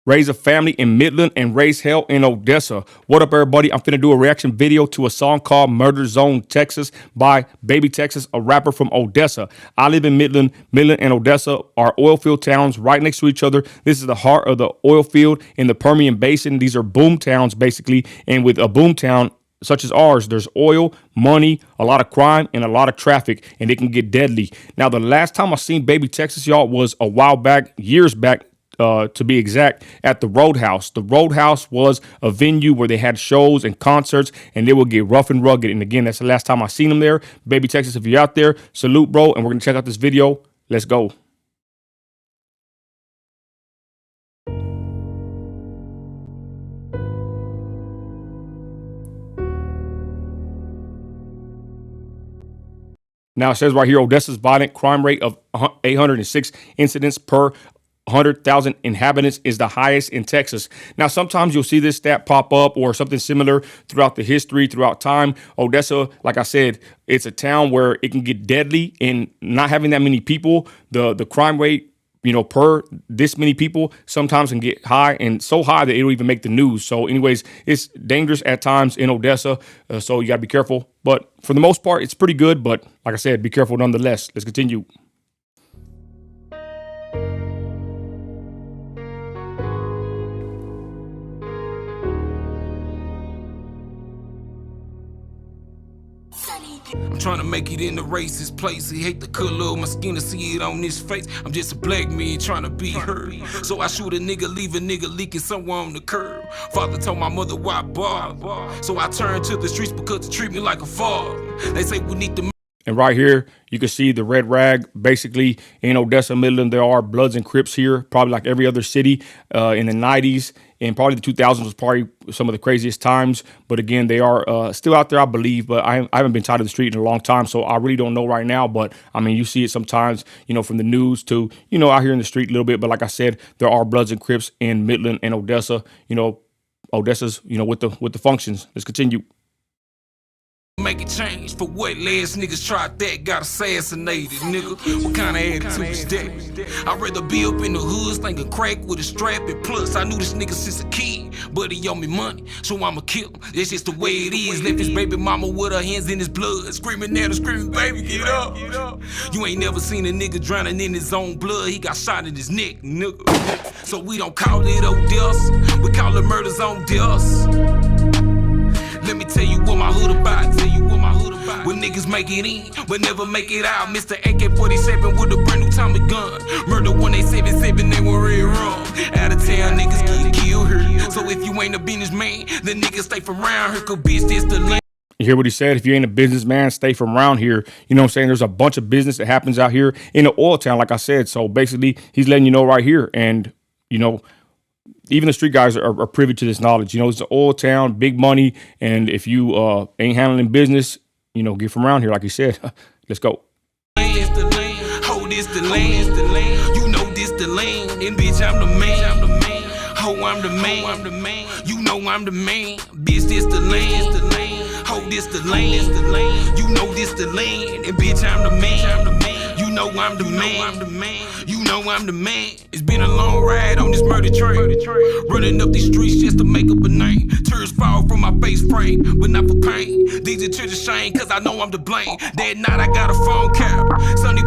Raise a family in Midland and raise hell in Odessa. What up, everybody? I'm finna do a reaction video to a song called Murder Zone, Texas by Baby Texas, a rapper from Odessa. I live in Midland. Midland and Odessa are oil field towns right next to each other. This is the heart of the oil field in the Permian Basin. These are boom towns, basically. And with a boom town such as ours, there's oil, money, a lot of crime, and a lot of traffic, and it can get deadly. Now, the last time I seen Baby Texas, y'all, was a while back, years back, to be exact, at the Roadhouse. The Roadhouse was a venue where they had shows and concerts, and they would get rough and rugged. And again, that's the last time I seen them there. Baby Texas, if you're out there, salute, bro. And we're gonna check out this video. Let's go. Now it says right here, Odessa's violent crime rate of 806 incidents per 100,000 inhabitants is the highest in Texas. Now, sometimes you'll see this stat pop up or something similar throughout the history, throughout time. Odessa, like I said, it's a town where it can get deadly, and not having that many people, the crime rate, you know, per this many people sometimes can get high, and so high that it'll even make the news. So anyways, it's dangerous at times in Odessa. So you gotta be careful, but for the most part, it's pretty good. But like I said, be careful nonetheless. Let's continue. I'm trying to make it in the racist place. He hate the color of my skin to see it on his face. I'm just a black man trying to be heard. So I shoot a nigga, leave a nigga leaking somewhere on the curb. Father told my mother why bother. So I turned to the streets because they treat me like a father. They say we need to. And right here, you can see the red rag. Basically, in Odessa, Midland, there are Bloods and Crips here, probably like every other city in the 90s. And probably the 2000s was probably some of the craziest times. But again, they are still out there, I believe. But I haven't been tied to the street in a long time, so I really don't know right now. But, I mean, you see it sometimes, you know, from the news to, you know, out here in the street a little bit. But like I said, there are Bloods and Crips in Midland and Odessa. You know, Odessa's, you know, with the functions. Let's continue. Make it change for what last niggas tried that got assassinated, nigga. What kind of attitude is that? I'd rather be up in the hoods thinking crack with a strap, and plus I knew this nigga since a kid, but he owe me money, so I'ma kill him. That's just the way it is. Left his baby mama with her hands in his blood, screaming at him, screaming, baby, get up. You ain't never seen a nigga drowning in his own blood. He got shot in his neck, nigga. So we don't call it Odessa, we call it murders on Odessa. Let me tell you what my hood about. When niggas make it in, but never make it out. Mr. AK-47 with a brand new Tommy gun. Murder 1877, they were real wrong. Out of town niggas get killed here. So if you ain't a businessman, then niggas stay from around here. Cause bitch, this the land. You hear what he said? If you ain't a businessman, stay from around here. You know what I'm saying? There's a bunch of business that happens out here in the oil town, like I said. So basically, he's letting you know right here. And, you know, even the street guys are privy to this knowledge. You know, it's an oil town, big money. And if you ain't handling business, you know, get from around here, like he said. Let's go. Ho, this the land. You know this the land. And bitch, I'm the man. Ho, I'm the man. You know I'm the man. Bitch, this the land. Ho, this the land. You know this the land. And bitch, I'm the man. You know I'm the man. You know I'm the man. It's been a long ride on this murder train. Running up these streets just to make up a name. Tears fall from my face frame, but not for pain. These are tears of shame, cause I know I'm to blame. That night I got a phone call. Sunday.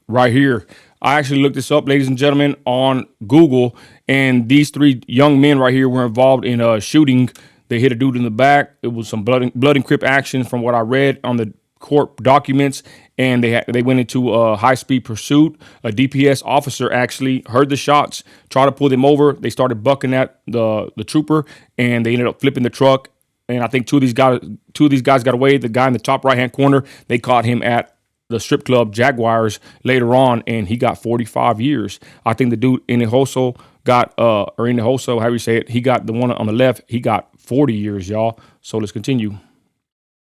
Right here. I actually looked this up, ladies and gentlemen, on Google. And these three young men right here were involved in a shooting. They hit a dude in the back. It was some blood and crip action from what I read on the court documents, and they went into a high-speed pursuit. A DPS officer actually heard the shots, tried to pull them over. They started bucking at the trooper, and they ended up flipping the truck. And I think two of these guys got away. The guy in the top right-hand corner, they caught him at the strip club Jaguars later on, and he got 45 years. I think the dude in the Hoso got, or in the Hoso, however you say it, he got the one on the left, he got 40 years, y'all. So let's continue.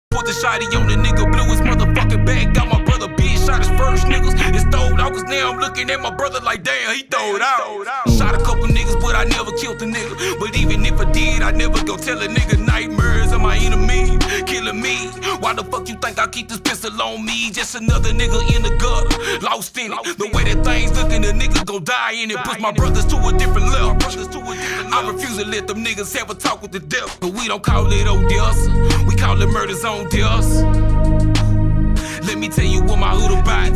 Put the shotty on the nigga, blew his motherfucking back. Got my brother bitch shot shot his first niggas. It stole out, cause now I'm looking at my brother like, damn, he throwed out. Shot a couple niggas, but I never killed a nigga. But even if I did, I never go tell a nigga nightmares of my enemy killing me. Why the fuck you think I keep this pistol on me? Just another nigga in the gutter, lost in it. The way that things looking, the nigga gon' die in it. Push my brothers to a different level. I refuse to let them niggas have a talk with the devil. But we don't call it Odessa, we call it murder zone deaths. Let me tell you what my hood about.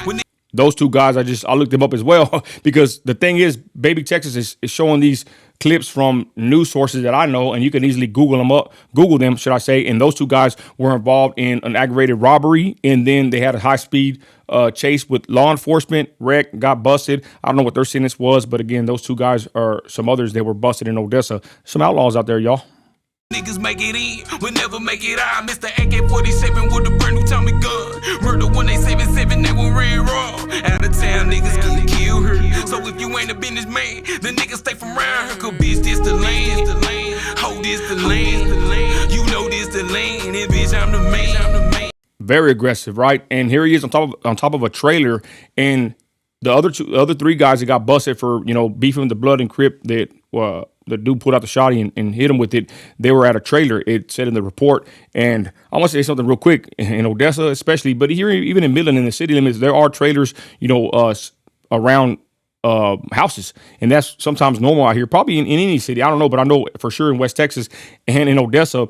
When Those two guys, I looked them up as well because the thing is, Baby Texas is showing these clips from news sources that I know, and you can easily Google them, should I say. And those two guys were involved in an aggravated robbery, and then they had a high-speed chase with law enforcement, wreck, got busted. I don't know what their sentence was, but again, those two guys are some others that were busted in Odessa. Some outlaws out there, y'all. niggas make it in, we'll never make it out. Mr. AK-47 with a brand new Tommy gun. Murder 1877, they were red raw. Out of town niggas get killed here. So if you ain't a businessman, the niggas stay from around here. Cause bitch, this the land. Hold this the land. You know this the land. And bitch, I'm the man. Very aggressive, right? And here he is on top of a trailer, and the other three guys that got busted for, beefing with the Blood and Crip that the dude pulled out the shotty and hit him with it. They were at a trailer, it said in the report. And I want to say something real quick in Odessa, especially, but here even in Midland in the city limits, there are trailers, around houses, and that's sometimes normal out here. Probably in any city, I don't know, but I know for sure in West Texas and in Odessa,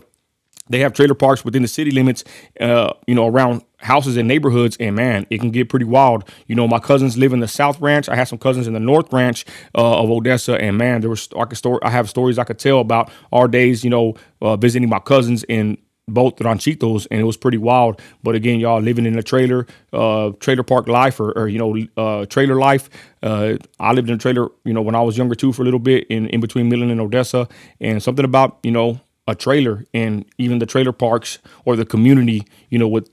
they have trailer parks within the city limits, around houses and neighborhoods. And man, it can get pretty wild. My cousins live in the South Ranch. I have some cousins in the North Ranch of Odessa. And man, I have stories I could tell about our days, visiting my cousins in both ranchitos, and it was pretty wild. But again, y'all living in a trailer park life or trailer life. I lived in a trailer, when I was younger too, for a little bit in between Midland and Odessa. And something about, a trailer and even the trailer parks or the community, with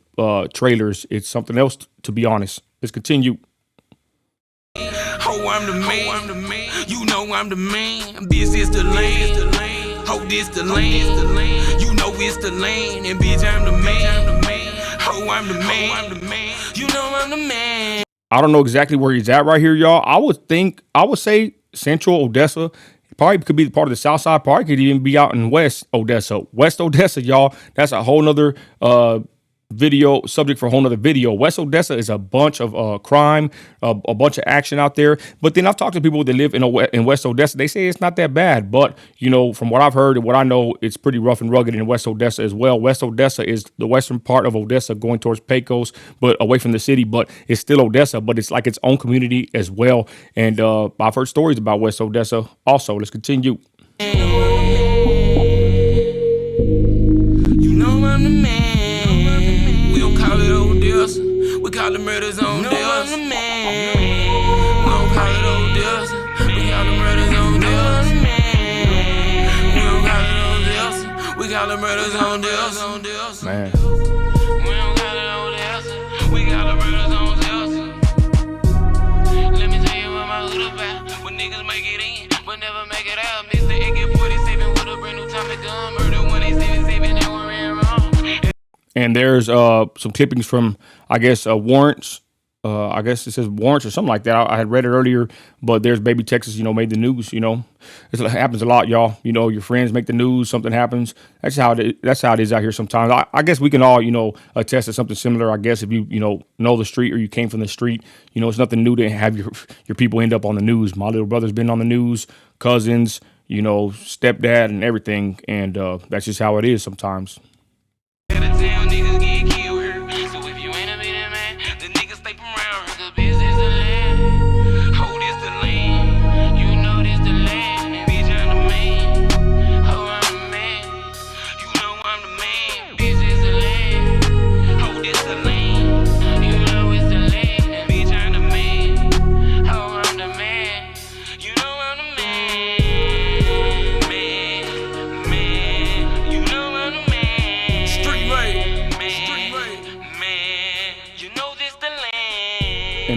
trailers, it's something else, to be honest. Let's continue. Oh, I'm the man. You know I'm the man. Bitch, it's the land. Oh, this the land. You know it's the land. And bitch, I'm the man. Oh, I'm the man. You know I'm the man. I don't know exactly where he's at right here, y'all. I would say Central Odessa. Probably could be part of the South Side. Probably could even be out in West Odessa. West Odessa, y'all. That's a whole nother video subject for a whole nother video. West Odessa is a bunch of crime, a bunch of action out there. But then I've talked to people that live in West Odessa. They say it's not that bad. But, from what I've heard and what I know, it's pretty rough and rugged in West Odessa as well. West Odessa is the western part of Odessa going towards Pecos, but away from the city. But it's still Odessa, but it's like its own community as well. And I've heard stories about West Odessa also. Let's continue. You know I'm the man. We call it murder zone deaths. We don't call it Odessa. We call it murder zone deaths. We don't call it Odessa. We call it murder zone deaths. Man. We don't call it Odessa. We call it murder zone deaths. Let me tell you what my hood about. When niggas make it in, but never make it out. Mr. AK-47 with a brand new Tommy gun. Murder 1877, they were ran wrong. And there's some clippings from, I guess, warrants. I guess it says warrants or something like that. I had read it earlier, but there's Baby Texas, made the news. It happens a lot, y'all. Your friends make the news, something happens. That's how it is out here sometimes. I guess we can all, attest to something similar. I guess if you, know the street or you came from the street, it's nothing new to have your people end up on the news. My little brother's been on the news, cousins, stepdad and everything. And that's just how it is sometimes.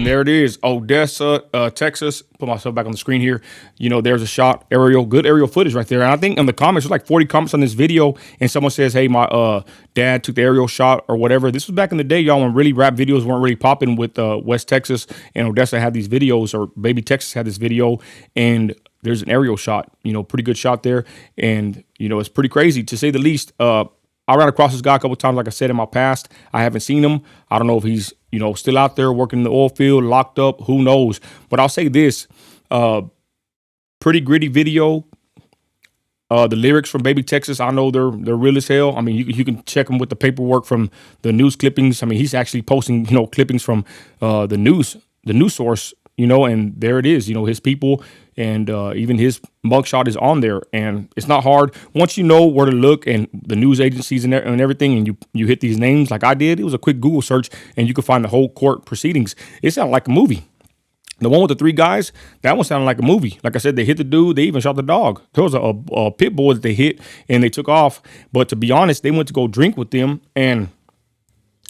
And there it is, Odessa, Texas. Put myself back on the screen here. You know, there's a shot, good aerial footage right there. And I think in the comments, there's like 40 comments on this video, and someone says, hey, my dad took the aerial shot or whatever. This was back in the day, y'all, when really rap videos weren't really popping with West Texas, and Odessa had these videos, or Baby Texas had this video, and there's an aerial shot, you know, pretty good shot there. And, you know, it's pretty crazy to say the least. I ran across this guy a couple times, like I said, in my past. I haven't seen him. I don't know if he's, you know, still out there working in the oil field, locked up. Who knows? But I'll say this, pretty gritty video. The lyrics from Baby Texas, I know they're real as hell. I mean, you can check them with the paperwork from the news clippings. I mean, he's actually posting, you know, clippings from the news source, you know, and there it is, you know, his people, and even his mugshot is on there. And it's not hard. Once you know where to look, and the news agencies and everything, and you hit these names like I did, it was a quick Google search, and you could find the whole court proceedings. It sounded like a movie. The one with the 3 guys, that one sounded like a movie. Like I said, they hit the dude. They even shot the dog. There was a pit bull that they hit, and they took off. But to be honest, they went to go drink with them, and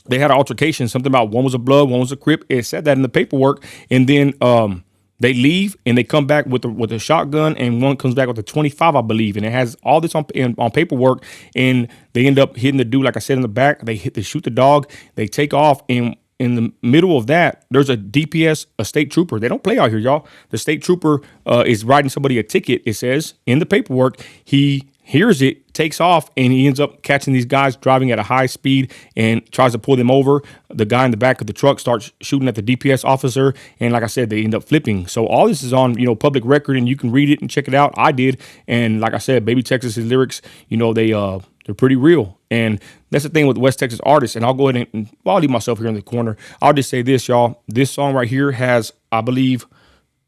they had an altercation. Something about one was a blood, one was a Crip. It said that in the paperwork. And then they leave, and they come back with a shotgun, and one comes back with a 25, I believe. And it has all this on paperwork. And they end up hitting the dude, like I said, in the back. They shoot the dog. They take off, and in the middle of that, there's a DPS, a state trooper. They don't play out here, y'all. The state trooper is writing somebody a ticket. It says in the paperwork. He hears it, takes off, and he ends up catching these guys driving at a high speed and tries to pull them over. The guy in the back of the truck starts shooting at the DPS officer, and like I said, they end up flipping. So all this is on, you know, public record, and you can read it and check it out. I did, and like I said, Baby Texas's lyrics, you know, they're pretty real. And that's the thing with West Texas artists. And I'll go ahead and I'll leave myself here in the corner. I'll just say this, y'all. This song right here has, I believe,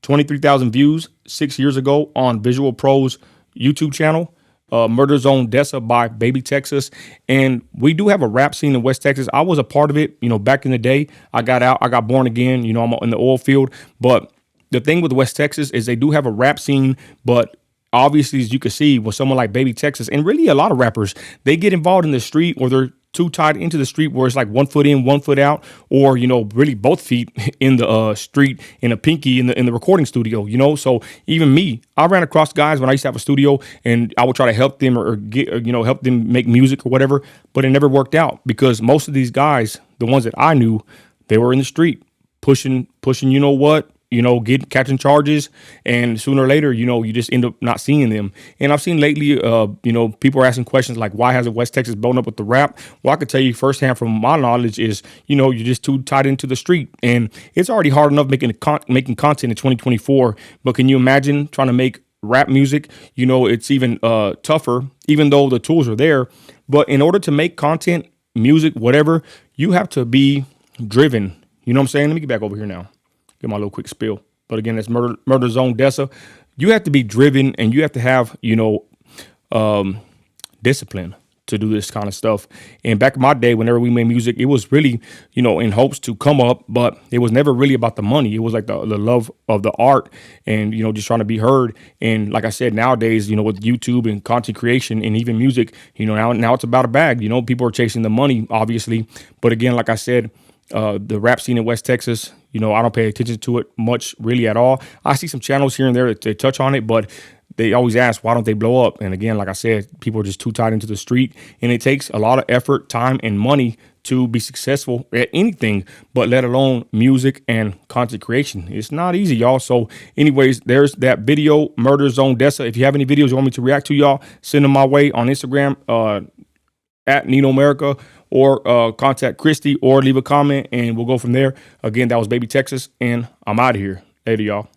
23,000 views 6 years ago on Visual Pro's YouTube channel. Murder Zone Odessa by Baby Texas. And we do have a rap scene in West Texas. I was a part of it, you know, back in the day. I got born again, you know, I'm in the oil field. But the thing with West Texas is they do have a rap scene, but obviously, as you can see, with someone like Baby Texas, and really a lot of rappers, they get involved in the street, or they're too tied into the street where it's like 1 foot in, 1 foot out, or, you know, really both feet in the street, and a pinky in the recording studio, you know. So even me, I ran across guys when I used to have a studio, and I would try to help them or get, you know, help them make music or whatever, but it never worked out because most of these guys, the ones that I knew, they were in the street pushing, you know what, you know, catching charges, and sooner or later, you know, you just end up not seeing them. And I've seen lately, you know, people are asking questions like, why hasn't West Texas blown up with the rap? Well, I could tell you firsthand from my knowledge is, you know, you're just too tied into the street, and it's already hard enough making content in 2024. But can you imagine trying to make rap music? You know, it's even tougher, even though the tools are there. But in order to make content, music, whatever, you have to be driven. You know what I'm saying? Let me get back over here now. Get my little quick spill. But again, that's Murder Zone Odessa. You have to be driven, and you have to have, you know, discipline to do this kind of stuff. And back in my day, whenever we made music, it was really, you know, in hopes to come up, but it was never really about the money. It was like the love of the art, and, you know, just trying to be heard. And like I said, nowadays, you know, with YouTube and content creation and even music, you know, now it's about a bag. You know, people are chasing the money, obviously. But again, like I said, the rap scene in West Texas, you know, I don't pay attention to it much really at all. I see some channels here and there that they touch on it, but they always ask, why don't they blow up? And again, like I said, people are just too tied into the street, and it takes a lot of effort, time, and money to be successful at anything, but let alone music and content creation. It's not easy, y'all. So anyways, there's that video, Murder Zone Odessa. If you have any videos you want me to react to, y'all, send them my way on Instagram, at Nino America, or contact Christi, or leave a comment, and we'll go from there. Again, that was Baby Texas, and I'm out of here. Later, y'all.